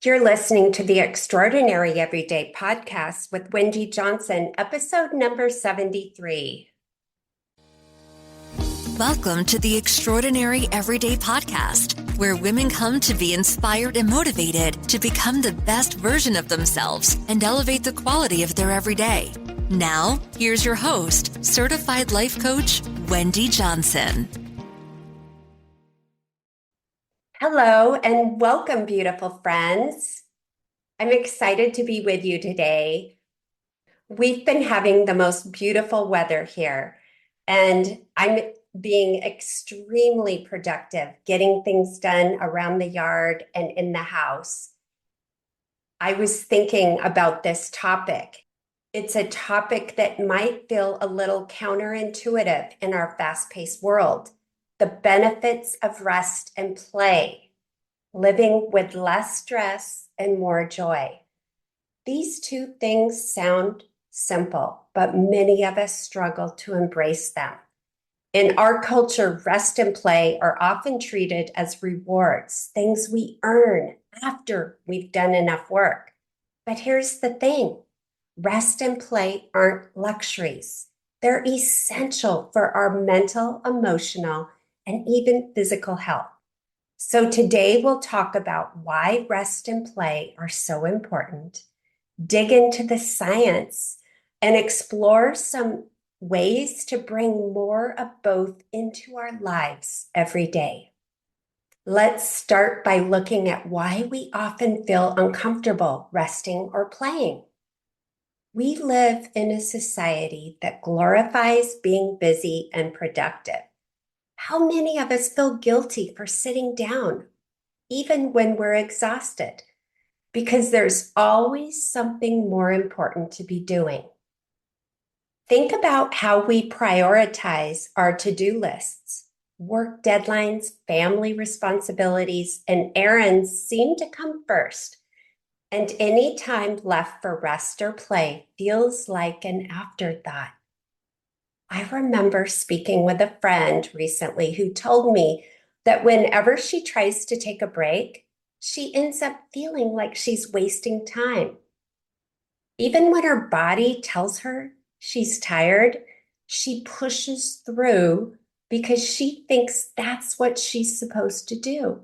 You're listening to the Extraordinary Everyday Podcast with Wendy Johnson, episode number 73. Welcome to the Extraordinary Everyday Podcast, where women come to be inspired and motivated to become the best version of themselves and elevate the quality of their everyday. Now, here's your host, certified life coach, Wendy Johnson. Hello and welcome, beautiful friends. I'm excited to be with you today. We've been having the most beautiful weather here, and I'm being extremely productive, getting things done around the yard and in the house. I was thinking about this topic. It's a topic that might feel a little counterintuitive in our fast-paced world. The benefits of rest and play, living with less stress and more joy. These two things sound simple, but many of us struggle to embrace them. In our culture, rest and play are often treated as rewards, things we earn after we've done enough work. But here's the thing. Rest and play aren't luxuries. They're essential for our mental, emotional, and even physical health. So today we'll talk about why rest and play are so important, dig into the science, and explore some ways to bring more of both into our lives every day. Let's start by looking at why we often feel uncomfortable resting or playing. We live in a society that glorifies being busy and productive. How many of us feel guilty for sitting down, even when we're exhausted? Because there's always something more important to be doing. Think about how we prioritize our to-do lists. Work deadlines, family responsibilities, and errands seem to come first. And any time left for rest or play feels like an afterthought. I remember speaking with a friend recently who told me that whenever she tries to take a break, she ends up feeling like she's wasting time. Even when her body tells her she's tired, she pushes through because she thinks that's what she's supposed to do.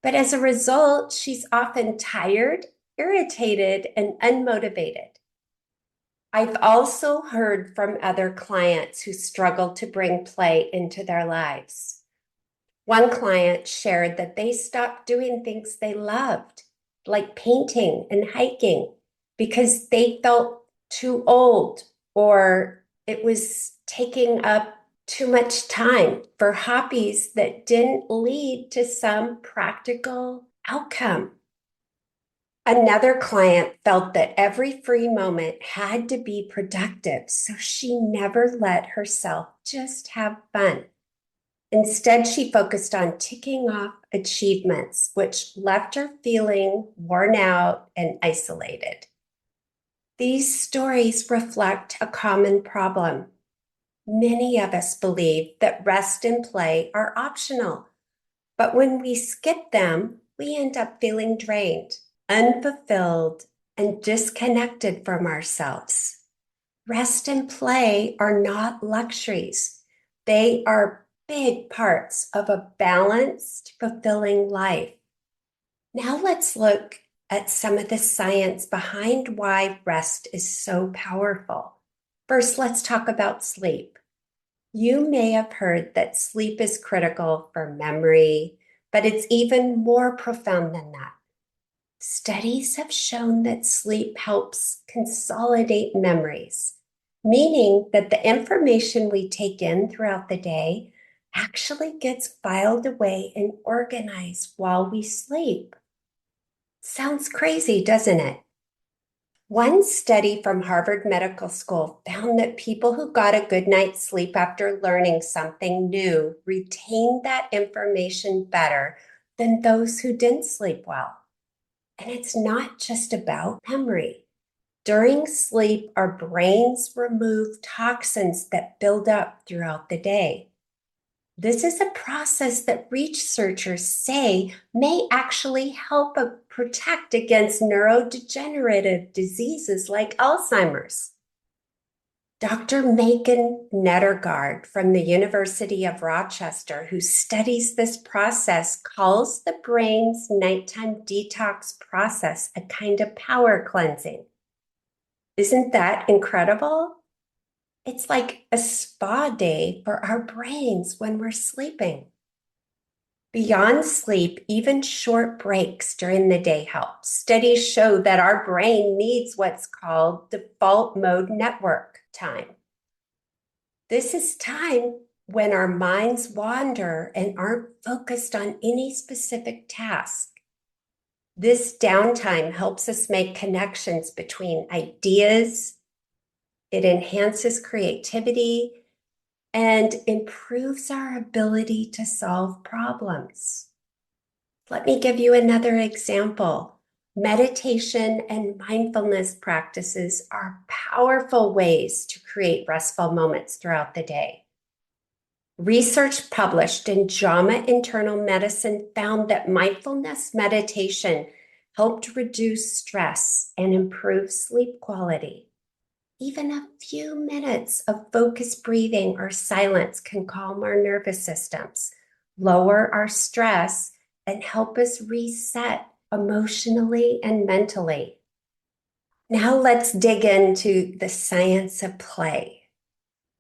But as a result, she's often tired, irritated, and unmotivated. I've also heard from other clients who struggle to bring play into their lives. One client shared that they stopped doing things they loved, like painting and hiking, because they felt too old or it was taking up too much time for hobbies that didn't lead to some practical outcome. Another client felt that every free moment had to be productive, so she never let herself just have fun. Instead, she focused on ticking off achievements, which left her feeling worn out and isolated. These stories reflect a common problem. Many of us believe that rest and play are optional, but when we skip them, we end up feeling drained, unfulfilled, and disconnected from ourselves. Rest and play are not luxuries. They are big parts of a balanced, fulfilling life. Now let's look at some of the science behind why rest is so powerful. First, let's talk about sleep. You may have heard that sleep is critical for memory, but it's even more profound than that. Studies have shown that sleep helps consolidate memories, meaning that the information we take in throughout the day actually gets filed away and organized while we sleep. Sounds crazy, doesn't it? One study from Harvard Medical School found that people who got a good night's sleep after learning something new retained that information better than those who didn't sleep well. And it's not just about memory. During sleep, our brains remove toxins that build up throughout the day. This is a process that researchers say may actually help protect against neurodegenerative diseases like Alzheimer's. Dr. Macon Nettergaard from the University of Rochester, who studies this process, calls the brain's nighttime detox process a kind of power cleansing. Isn't that incredible? It's like a spa day for our brains when we're sleeping. Beyond sleep, even short breaks during the day help. Studies show that our brain needs what's called default mode network time. This is time when our minds wander and aren't focused on any specific task. This downtime helps us make connections between ideas, it enhances creativity, and improves our ability to solve problems. Let me give you another example. Meditation and mindfulness practices are powerful ways to create restful moments throughout the day. Research published in JAMA Internal Medicine found that mindfulness meditation helped reduce stress and improve sleep quality. Even a few minutes of focused breathing or silence can calm our nervous systems, lower our stress, and help us reset emotionally and mentally. Now let's dig into the science of play.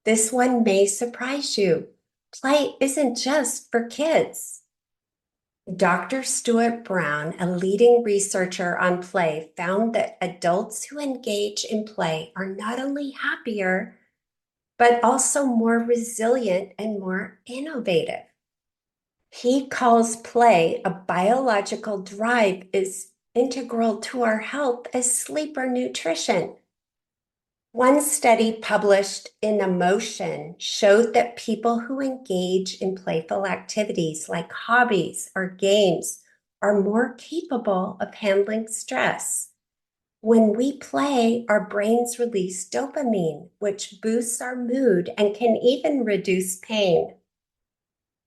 This one may surprise you. Play isn't just for kids. Dr. Stuart Brown, a leading researcher on play, found that adults who engage in play are not only happier, but also more resilient and more innovative. He calls play a biological drive is integral to our health as sleep or nutrition. One study published in Emotion showed that people who engage in playful activities like hobbies or games are more capable of handling stress. When we play, our brains release dopamine, which boosts our mood and can even reduce pain.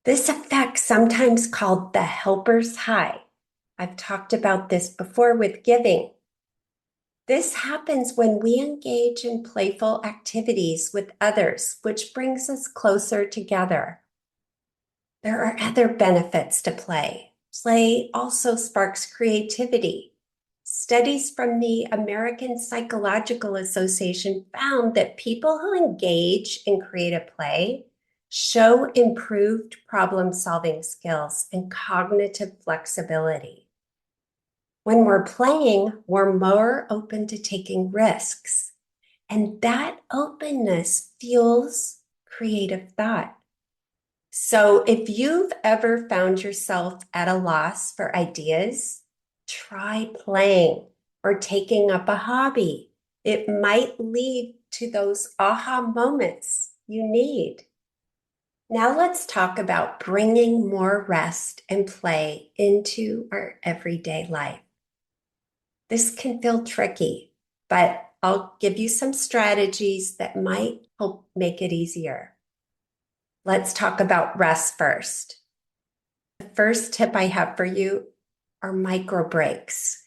This effect, sometimes called the helper's high. I've talked about this before with giving. This happens when we engage in playful activities with others, which brings us closer together. There are other benefits to play. Play also sparks creativity. Studies from the American Psychological Association found that people who engage in creative play show improved problem-solving skills and cognitive flexibility. When we're playing, we're more open to taking risks, and that openness fuels creative thought. So if you've ever found yourself at a loss for ideas, try playing or taking up a hobby. It might lead to those aha moments you need. Now let's talk about bringing more rest and play into our everyday life. This can feel tricky, but I'll give you some strategies that might help make it easier. Let's talk about rest first. The first tip I have for you are micro breaks.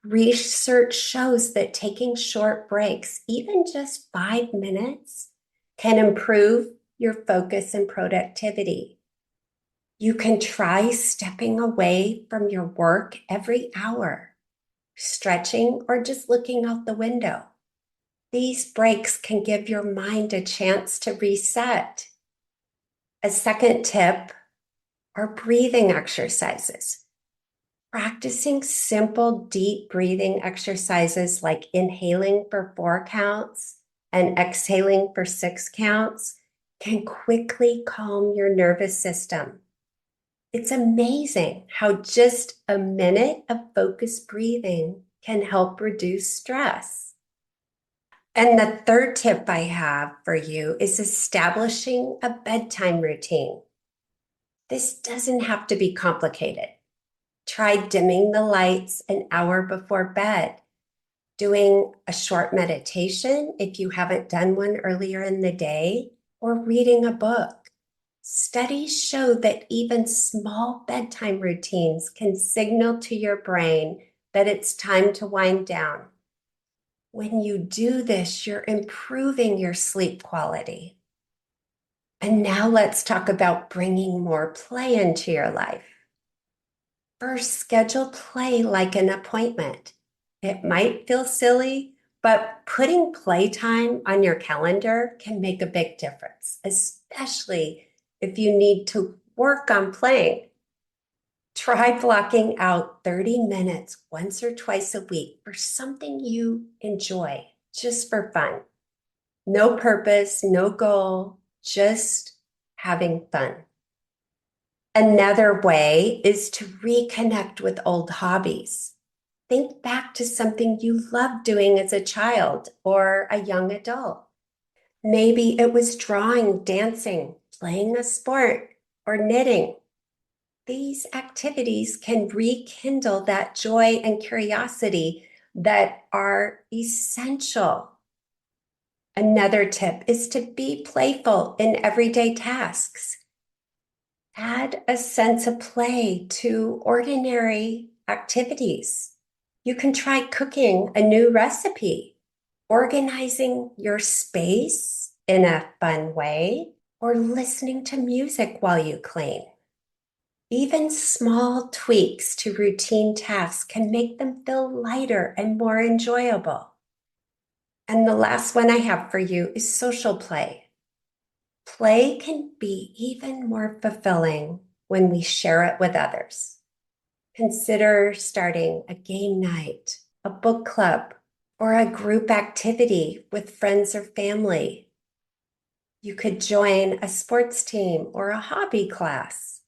Research shows that taking short breaks, even just 5 minutes, can improve your focus and productivity. You can try stepping away from your work every hour, stretching, or just looking out the window. These breaks can give your mind a chance to reset. A second tip are breathing exercises. Practicing simple, deep breathing exercises like inhaling for 4 counts and exhaling for 6 counts can quickly calm your nervous system. It's amazing how just a minute of focused breathing can help reduce stress. And the third tip I have for you is establishing a bedtime routine. This doesn't have to be complicated. Try dimming the lights an hour before bed, doing a short meditation if you haven't done one earlier in the day, or reading a book. Studies show that even small bedtime routines can signal to your brain that it's time to wind down. When you do this, you're improving your sleep quality. And now let's talk about bringing more play into your life. First, schedule play like an appointment. It might feel silly, but putting playtime on your calendar can make a big difference, especially if you need to work on playing. Try blocking out 30 minutes once or twice a week for something you enjoy, just for fun. No purpose, no goal, just having fun. Another way is to reconnect with old hobbies. Think back to something you loved doing as a child or a young adult. Maybe it was drawing, dancing, playing a sport, or knitting. These activities can rekindle that joy and curiosity that are essential. Another tip is to be playful in everyday tasks. Add a sense of play to ordinary activities. You can try cooking a new recipe, organizing your space in a fun way, or listening to music while you clean. Even small tweaks to routine tasks can make them feel lighter and more enjoyable. And the last one I have for you is social play. Play can be even more fulfilling when we share it with others. Consider starting a game night, a book club, or a group activity with friends or family. You could join a sports team or a hobby class.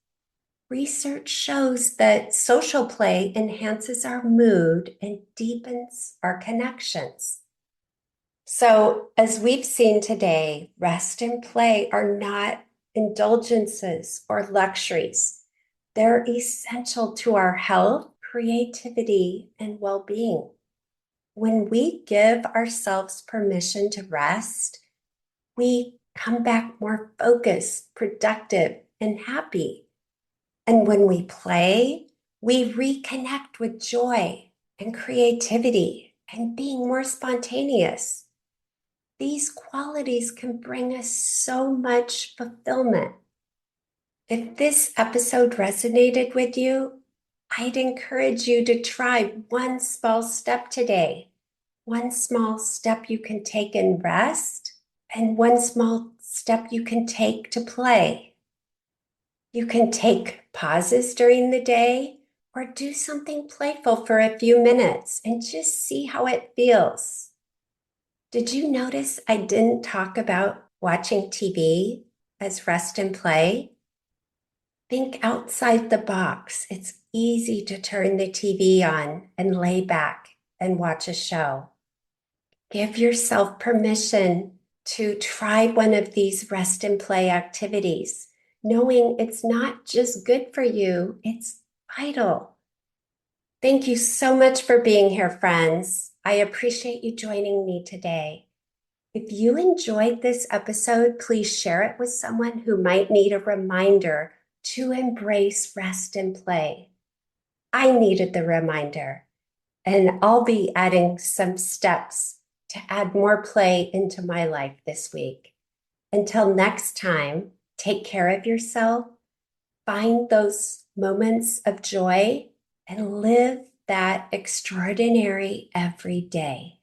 Research shows that social play enhances our mood and deepens our connections. So, as we've seen today, rest and play are not indulgences or luxuries. They're essential to our health, creativity, and well-being. When we give ourselves permission to rest, we come back more focused, productive, and happy. And when we play, we reconnect with joy and creativity and being more spontaneous. These qualities can bring us so much fulfillment. If this episode resonated with you, I'd encourage you to try one small step today. One small step you can take in rest, and one small step you can take to play. You can take pauses during the day or do something playful for a few minutes and just see how it feels. Did you notice I didn't talk about watching TV as rest and play? Think outside the box. It's easy to turn the TV on and lay back and watch a show. Give yourself permission to try one of these rest and play activities, knowing it's not just good for you, it's vital. Thank you so much for being here, friends. I appreciate you joining me today. If you enjoyed this episode, please share it with someone who might need a reminder to embrace rest and play. I needed the reminder, and I'll be adding some steps to add more play into my life this week. Until next time, take care of yourself, find those moments of joy, and live that extraordinary every day.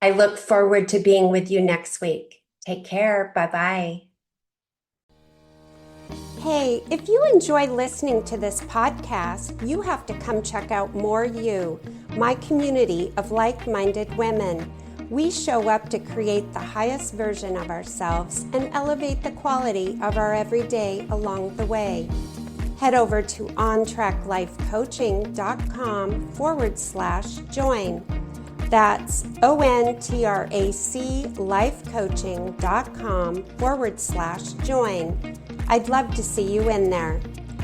I look forward to being with you next week. Take care. Bye-bye. Hey, if you enjoy listening to this podcast, you have to come check out More You, my community of like-minded women. We show up to create the highest version of ourselves and elevate the quality of our everyday along the way. Head over to ontracklifecoaching.com/join. That's ontraclifecoaching.com/join. I'd love to see you in there.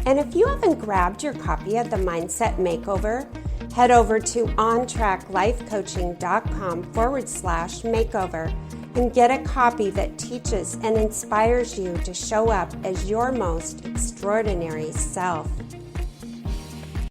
And if you haven't grabbed your copy of the Mindset Makeover, head over to ontracklifecoaching.com/makeover. and get a copy that teaches and inspires you to show up as your most extraordinary self.